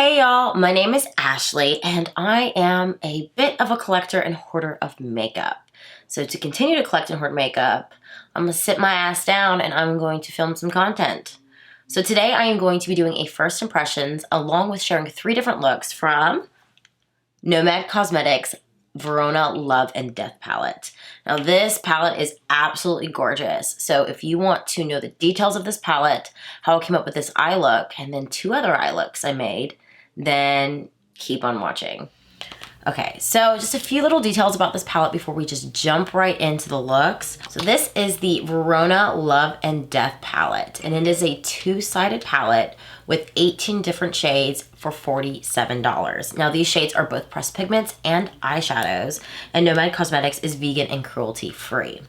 Hey y'all, my name is Ashley and I am a bit of a collector and hoarder of makeup. So to continue to collect and hoard makeup, I'm gonna sit my ass down and I'm going to film some content. So today I am going to be doing a first impressions along with sharing 3 different looks from Nomad Cosmetics Verona Love Death palette. Now this palette is absolutely gorgeous. So if you want to know the details of this palette, how I came up with this eye look, and then 2 other eye looks I made, then keep on watching. Okay, so just a few little details about this palette before we just jump right into the looks. So this is the Verona Love Death palette, and it is a 2-sided palette with 18 different shades for $47. Now these shades are both pressed pigments and eyeshadows, and Nomad Cosmetics is vegan and cruelty free.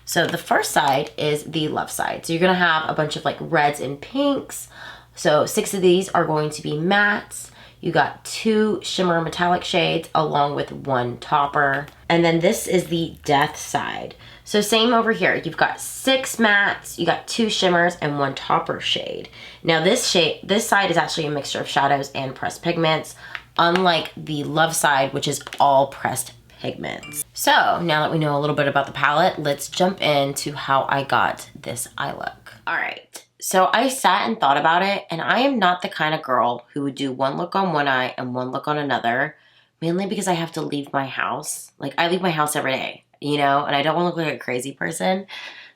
So the first side is the love side. So you're gonna have a bunch of like reds and pinks. So 6 of these are going to be mattes. You got 2 shimmer metallic shades along with 1 topper. And then this is the death side. So same over here. You've got 6 mattes, you got 2 shimmers and 1 topper shade. Now this side is actually a mixture of shadows and pressed pigments, unlike the love side, which is all pressed pigments. So now that we know a little bit about the palette, let's jump into how I got this eye look. All right. So I sat and thought about it, and I am not the kind of girl who would do one look on one eye and one look on another, mainly because I have to leave my house. Like, I leave my house every day, you know, and I don't want to look like a crazy person.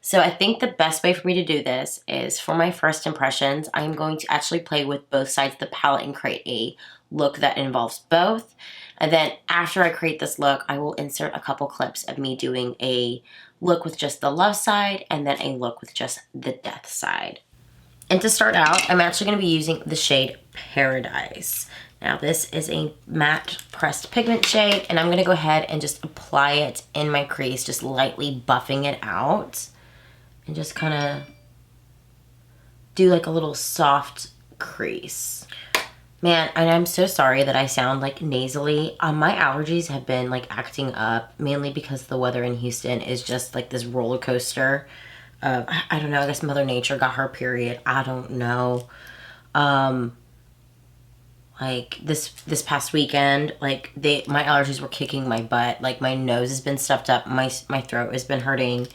So I think the best way for me to do this is for my first impressions, I am going to actually play with both sides of the palette and create a look that involves both. And then after I create this look, I will insert a couple clips of me doing a look with just the love side and then a look with just the death side. And to start out, I'm actually going to be using the shade Paradise. Now this is a matte pressed pigment shade, and I'm going to go ahead and just apply it in my crease, just lightly buffing it out. And just kind of do like a little soft crease. Man, and I'm so sorry that I sound like nasally. My allergies have been like acting up, mainly because the weather in Houston is just like this roller coaster. I don't know, I guess Mother Nature got her period. I don't know. Like this past weekend, like my allergies were kicking my butt. Like my nose has been stuffed up, my throat has been hurting,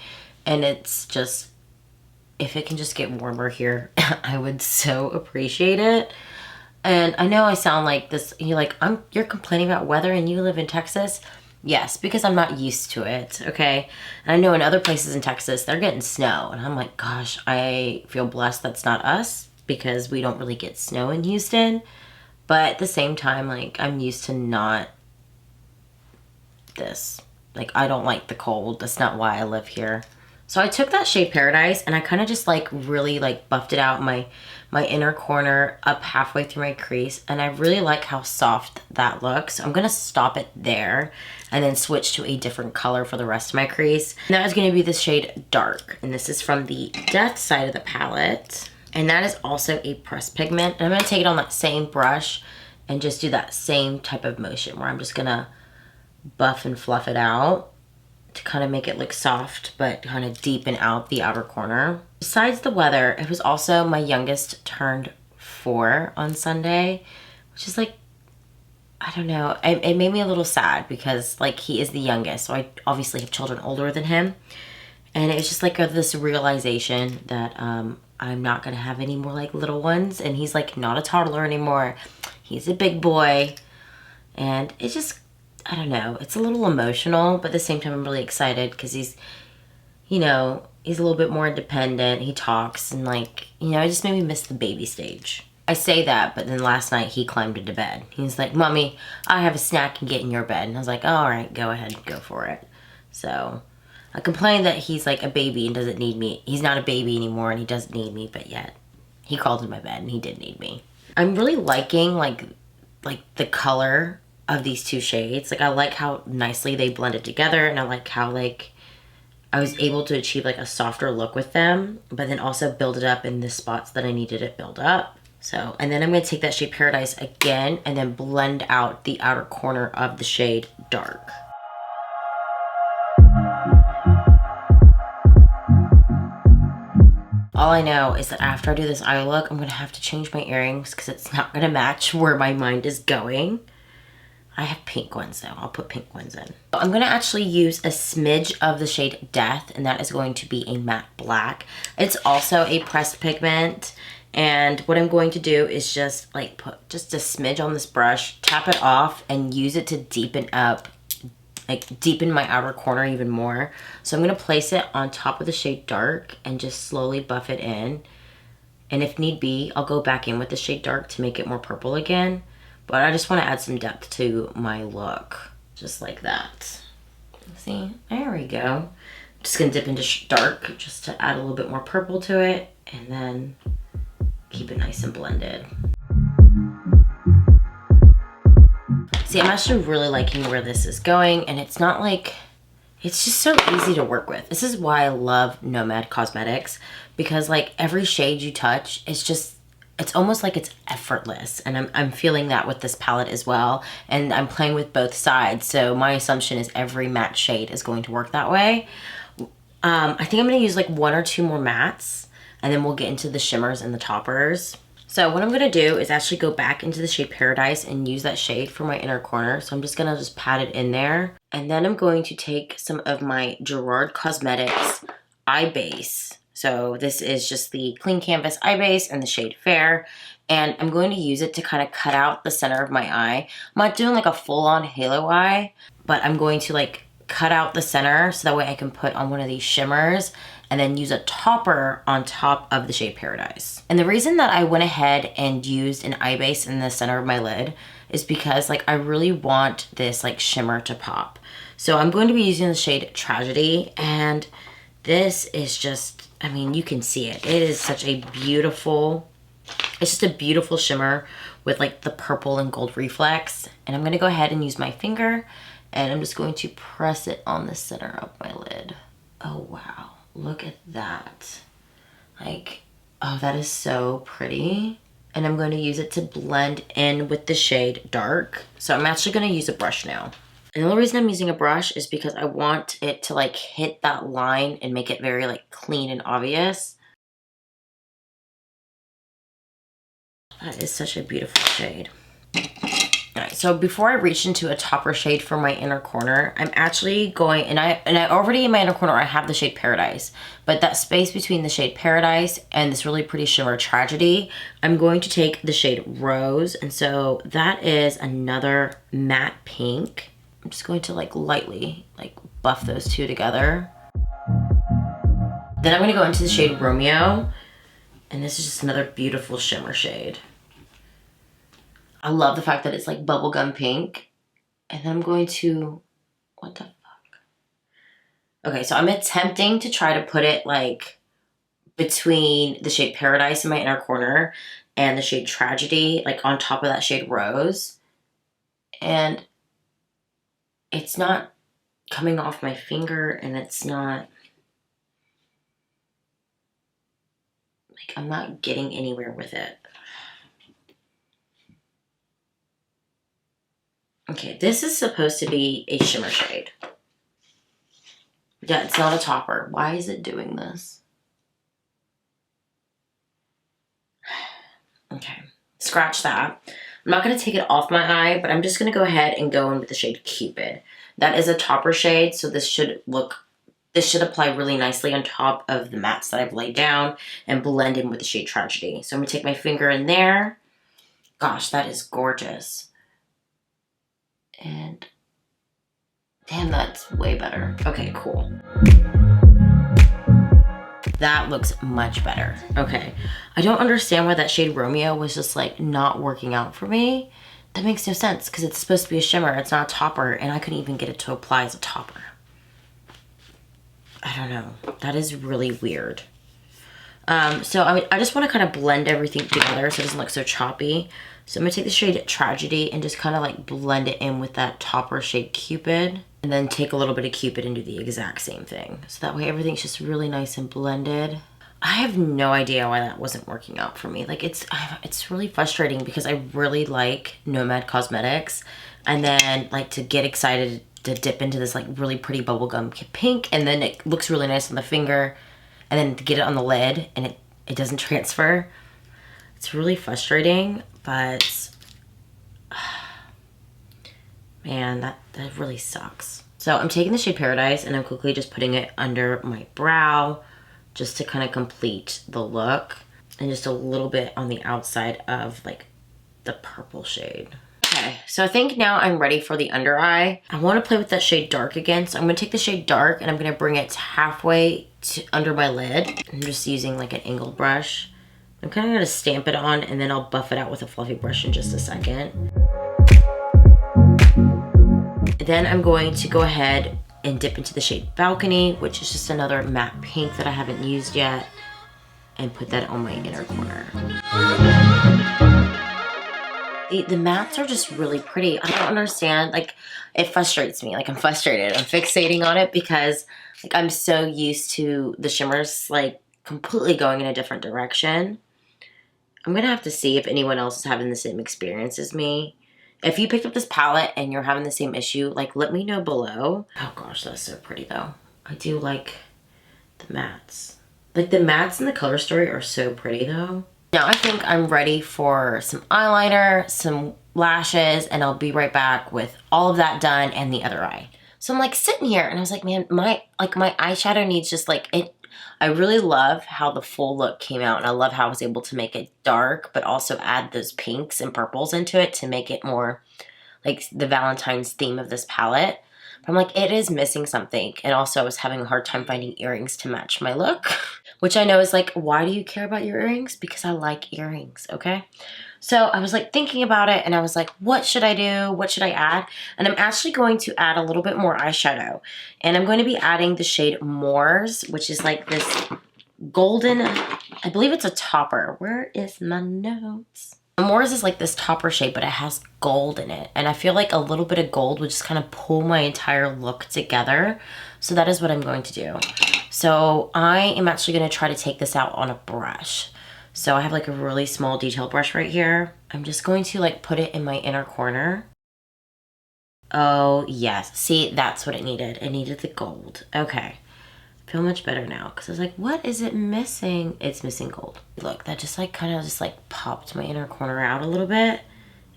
and it's just, if it can just get warmer here, I would so appreciate it. And I know I sound like this, you're like, you're complaining about weather and you live in Texas. Yes, because I'm not used to it, okay? And I know in other places in Texas, they're getting snow. And I'm like, gosh, I feel blessed that's not us because we don't really get snow in Houston. But at the same time, like, I'm used to not this. Like, I don't like the cold. That's not why I live here. So I took that shade Paradise and I kind of just like really like buffed it out my inner corner up halfway through my crease, and I really like how soft that looks. So I'm gonna stop it there and then switch to a different color for the rest of my crease. And that is gonna be the shade Dark, and this is from the Death side of the palette, and that is also a pressed pigment. And I'm gonna take it on that same brush and just do that same type of motion where I'm just gonna buff and fluff it out to kind of make it look soft, but kind of deepen out the outer corner. Besides the weather, it was also my youngest turned 4 on Sunday, which is like, I don't know, it made me a little sad because like he is the youngest, so I obviously have children older than him. And it was just like this realization that I'm not gonna have any more like little ones, and he's like not a toddler anymore. He's a big boy, and it's just, I don't know, it's a little emotional, but at the same time I'm really excited because he's, you know, he's a little bit more independent. He talks, and like, you know, it just made me miss the baby stage. I say that, but then last night he climbed into bed. He's like, Mommy, I have a snack and get in your bed. And I was like, all right, go ahead, go for it. So I complained that he's like a baby and doesn't need me. He's not a baby anymore and he doesn't need me, but yet he crawled in my bed and he did need me. I'm really liking like the color of these 2 shades. Like I like how nicely they blended together, and I like how like I was able to achieve like a softer look with them, but then also build it up in the spots that I needed it build up. So, and then I'm gonna take that shade Paradise again and then blend out the outer corner of the shade Dark. all I know is that after I do this eye look, I'm gonna have to change my earrings because it's not gonna match where my mind is going. I have pink ones though. I'll put pink ones in. I'm gonna actually use a smidge of the shade Death, and that is going to be a matte black. It's also a pressed pigment, and what I'm going to do is just like put just a smidge on this brush, tap it off, and use it to deepen up, like deepen my outer corner even more. So I'm gonna place it on top of the shade Dark and just slowly buff it in. And if need be, I'll go back in with the shade Dark to make it more purple again. But I just want to add some depth to my look, just like that. See, there we go. Just gonna dip into Dark just to add a little bit more purple to it, and then keep it nice and blended. See, I'm actually really liking where this is going, and it's not like, it's just so easy to work with. This is why I love Nomad Cosmetics, because like every shade you touch, it's almost like it's effortless, and I'm feeling that with this palette as well, and I'm playing with both sides, so my assumption is every matte shade is going to work that way. I think I'm going to use like 1 or 2 more mattes, and then we'll get into the shimmers and the toppers. So what I'm going to do is actually go back into the shade Paradise and use that shade for my inner corner, so I'm just going to just pat it in there, and then I'm going to take some of my Gerard Cosmetics eye base. So this is just the Clean Canvas eye base in the shade Fair, and I'm going to use it to kind of cut out the center of my eye. I'm not doing like a full-on halo eye, but I'm going to like cut out the center so that way I can put on one of these shimmers and then use a topper on top of the shade Paradise. And the reason that I went ahead and used an eye base in the center of my lid is because like I really want this like shimmer to pop. So I'm going to be using the shade Tragedy, and this is just, I mean, you can see it. It is such a beautiful, it's just a beautiful shimmer with like the purple and gold reflex. And I'm gonna go ahead and use my finger, and I'm just going to press it on the center of my lid. Oh wow, look at that. Like, oh, that is so pretty. And I'm going to use it to blend in with the shade Dark. So I'm actually gonna use a brush now. And the only reason I'm using a brush is because I want it to like hit that line and make it very like clean and obvious. That is such a beautiful shade. Alright, so before I reach into a topper shade for my inner corner, I'm actually going, and I already in my inner corner I have the shade Paradise, but that space between the shade Paradise and this really pretty shimmer Tragedy, I'm going to take the shade Rose, and so that is another matte pink. I'm just going to like lightly like buff those two together. Then I'm gonna go into the shade Romeo, and this is just another beautiful shimmer shade. I love the fact that it's like bubblegum pink. And then I'm going to, what the fuck? Okay, so I'm attempting to try to put it like between the shade Paradise in my inner corner and the shade Tragedy, like on top of that shade Rose. And it's not coming off my finger, and it's not, like, I'm not getting anywhere with it. Okay, this is supposed to be a shimmer shade. Yeah, it's not a topper. Why is it doing this? Okay, scratch that. I'm not going to take it off my eye, but I'm just going to go ahead and go in with the shade Cupid. That is a topper shade, so this should apply really nicely on top of the mattes that I've laid down and blend in with the shade Tragedy. So I'm going to take my finger in there. Gosh, that is gorgeous. And damn, that's way better. Okay, cool. That looks much better. Okay, I don't understand why that shade Romeo was just like not working out for me. That makes no sense because it's supposed to be a shimmer. It's not a topper, and I couldn't even get it to apply as a topper. I don't know. That is really weird. So I just want to kind of blend everything together so it doesn't look so choppy. So I'm going to take the shade Tragedy and just kind of like blend it in with that topper shade Cupid. And then take a little bit of Cupid and do the exact same thing. So that way everything's just really nice and blended. I have no idea why that wasn't working out for me. Like it's really frustrating because I really like Nomad Cosmetics. And then like to get excited to dip into this like really pretty bubblegum pink. And then it looks really nice on the finger. And then to get it on the lid and it doesn't transfer. It's really frustrating, but man, that really sucks. So I'm taking the shade Paradise and I'm quickly just putting it under my brow just to kind of complete the look, and just a little bit on the outside of like the purple shade. Okay, so I think now I'm ready for the under eye. I want to play with that shade Dark again, so I'm going to take the shade Dark and I'm going to bring it halfway to under my lid. I'm just using like an angled brush. I'm kind of going to stamp it on and then I'll buff it out with a fluffy brush in just a second. Then I'm going to go ahead and dip into the shade Balcony, which is just another matte pink that I haven't used yet, and put that on my inner corner. The mattes are just really pretty. I don't understand, like, it frustrates me. Like, I'm frustrated. I'm fixating on it because, like, I'm so used to the shimmers, like, completely going in a different direction. I'm gonna have to see if anyone else is having the same experience as me. If you picked up this palette and you're having the same issue, like, let me know below. Oh gosh, that's so pretty though. I do like the mattes. Like, the mattes in the Color Story are so pretty though. Now I think I'm ready for some eyeliner, some lashes, and I'll be right back with all of that done and the other eye. So I'm like sitting here and I was like, man, my eyeshadow needs just like it. I really love how the full look came out, and I love how I was able to make it dark, but also add those pinks and purples into it to make it more like the Valentine's theme of this palette. But I'm like, it is missing something. And also I was having a hard time finding earrings to match my look, which I know is like, why do you care about your earrings? Because I like earrings, okay? So I was like thinking about it and I was like, what should I do? What should I add? And I'm actually going to add a little bit more eyeshadow. And I'm going to be adding the shade Moors, which is like this golden, I believe it's a topper. Where is my notes? Moors is like this topper shade, but it has gold in it. And I feel like a little bit of gold would just kind of pull my entire look together. So that is what I'm going to do. So I am actually going to try to take this out on a brush. So I have like a really small detail brush right here. I'm just going to like put it in my inner corner. Oh yes, see, that's what it needed. It needed the gold. Okay, I feel much better now because I was like, what is it missing? It's missing gold. Look, that just like kind of just like popped my inner corner out a little bit,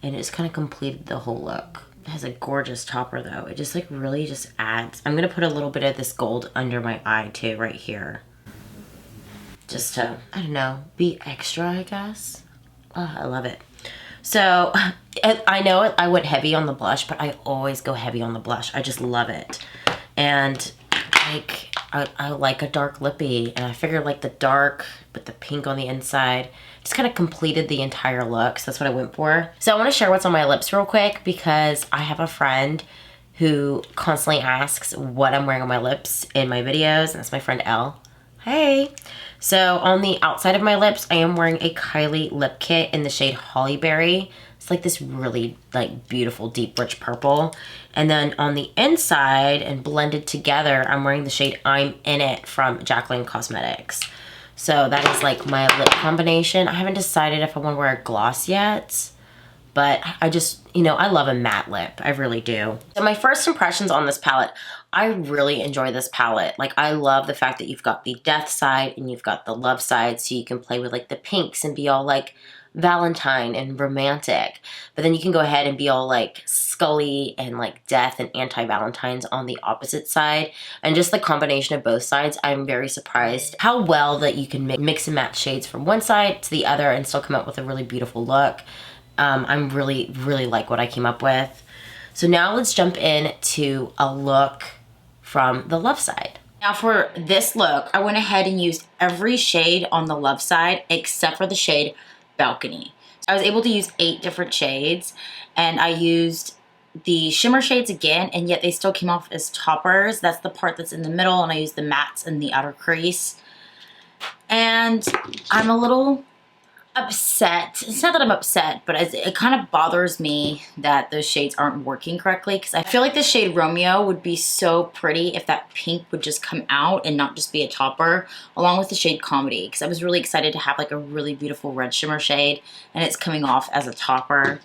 and it just kind of completed the whole look. It has a gorgeous topper though. It just like really just adds. I'm gonna put a little bit of this gold under my eye too, right here. Just to, I don't know, be extra, I guess. Oh, I love it. So, I know I went heavy on the blush, but I always go heavy on the blush. I just love it. And, like, I like a dark lippy. And I figured, like, the dark, but the pink on the inside just kind of completed the entire look. So that's what I went for. So I want to share what's on my lips real quick because I have a friend who constantly asks what I'm wearing on my lips in my videos. And that's my friend Elle. Hey. So on the outside of my lips, I am wearing a Kylie lip kit in the shade Hollyberry. It's like this really like beautiful deep rich purple. And then on the inside and blended together, I'm wearing the shade I'm In It from Nomad Cosmetics. So that is like my lip combination. I haven't decided if I want to wear a gloss yet, but I just, you know, I love a matte lip. I really do. So my first impressions on this palette, I really enjoy this palette. Like, I love the fact that you've got the death side and you've got the love side, so you can play with like the pinks and be all like Valentine and romantic. But then you can go ahead and be all like Scully and like death and anti-Valentines on the opposite side. And just the combination of both sides, I'm very surprised how well that you can mix and match shades from one side to the other and still come up with a really beautiful look. I'm really like what I came up with. So now let's jump into a look from the love side. Now for this look, I went ahead and used every shade on the love side except for the shade Balcony. So I was able to use 8 different shades, and I used the shimmer shades again, and yet they still came off as toppers. That's the part that's in the middle, and I used the mattes in the outer crease. And I'm a little upset. It's not that I'm upset, but it kind of bothers me that those shades aren't working correctly, because I feel like the shade Romeo would be so pretty if that pink would just come out and not just be a topper, along with the shade Comedy, because I was really excited to have like a really beautiful red shimmer shade, and it's coming off as a topper.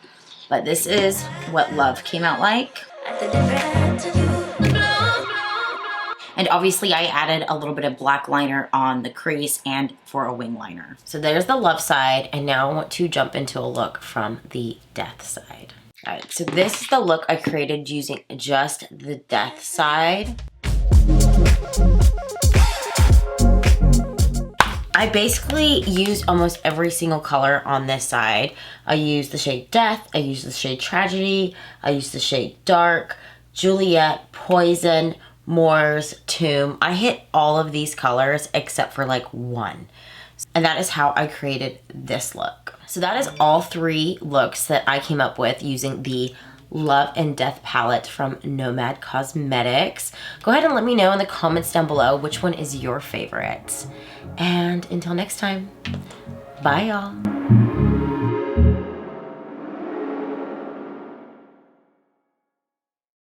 But this is what Love came out like. And And obviously I added a little bit of black liner on the crease and for a wing liner. So there's the love side, and now I want to jump into a look from the death side. All right, so this is the look I created using just the death side. I basically used almost every single color on this side. I used the shade Death, I used the shade Tragedy, I used the shade Dark, Juliet, Poison, Moors, Tomb. I hit all of these colors except for like one. And that is how I created this look. So that is all 3 looks that I came up with using the Love and Death palette from Nomad Cosmetics. Go ahead and let me know in the comments down below which one is your favorite. And until next time, bye y'all.